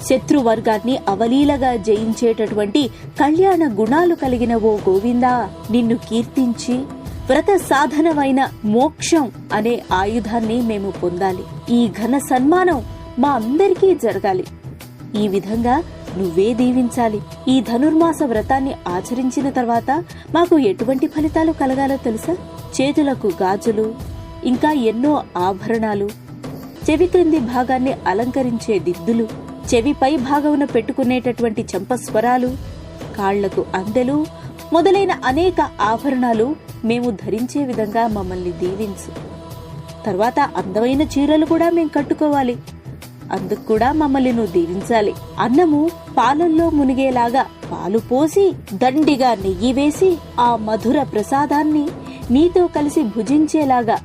శత్రువర్గాన్ని అవలీలగా జయించేటటువంటి కళ్యాణ గుణాలు కలిగిన ఓ గోవిందా, నిన్ను కీర్తించి వ్రత సాధనమైన మోక్షం అనే ఆయుధాన్ని మేము పొందాలి. ఈ ఘన సన్మానం మా అందరికీ జరగాలి. ఈ విధంగా నువ్వే దీవించాలి. ఈ ధనుర్మాస వ్రతాన్ని ఆచరించిన తర్వాత మాకు ఎటువంటి ఫలితాలు కలగాలో తెలుసా? చేతులకు గాజులు, ఇంకా ఎన్నో ఆభరణాలు, చెవి క్రింది భాగాన్ని అలంకరించే దిద్దులు, చెవి పై భాగమున పెట్టుకునేటటువంటి చంపస్వరాలు, కాళ్లకు అందెలు మొదలైన అనేక ఆభరణాలు మేము ధరించే విధంగా మమ్మల్ని దీవించు. తర్వాత అందమైన చీరలు కూడా మేం కట్టుకోవాలి. అందుకు కూడా మమ్మల్ని నువ్వు దీవించాలి. అన్నము పాలల్లో మునిగేలాగా పాలు పోసి దండిగా నెయ్యి వేసి ఆ మధుర ప్రసాదాన్ని నీతో కలిసి భుజించేలాగా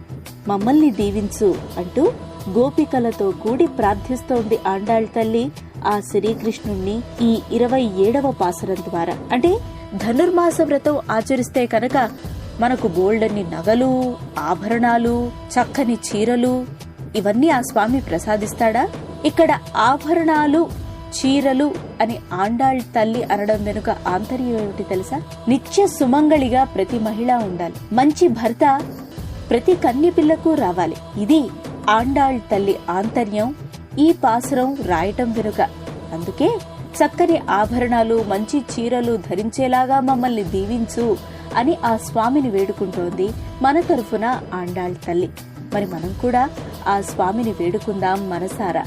మమ్మల్ని దీవించు అంటూ గోపికలతో కూడి ప్రార్థిస్తోంది ఆండాళ్ తల్లి ఆ శ్రీకృష్ణుణ్ణి ఈ 27వ పాసురం ద్వారా. అంటే ధనుర్మాస వ్రతం ఆచరిస్తే కనుక మనకు బోల్డన్ని నగలు, ఆభరణాలు, చక్కని చీరలు ఇవన్నీ ఆ స్వామి ప్రసాదిస్తాడా? ఇక్కడ ఆభరణాలు, చీరలు అని ఆండాళ్ తల్లి అనడం వెనుక ఆంతర్యం ఏమిటి తెలుసా? నిత్య సుమంగళిగా ప్రతి మహిళ ఉండాలి. మంచి భర్త ప్రతి కన్య పిల్లకు రావాలి. ఇది ఆండాళ్ తల్లి ఆంతర్యం ఈ పాసురం రాయటం వెనుక. అందుకే చక్కని ఆభరణాలు, మంచి చీరలు ధరించేలాగా మమ్మల్ని దీవించు అని ఆ స్వామిని వేడుకుంటోంది మన తరఫున ఆండాళ్ తల్లి. మరి మనం కూడా ఆ స్వామిని వేడుకుందాం మనసారా.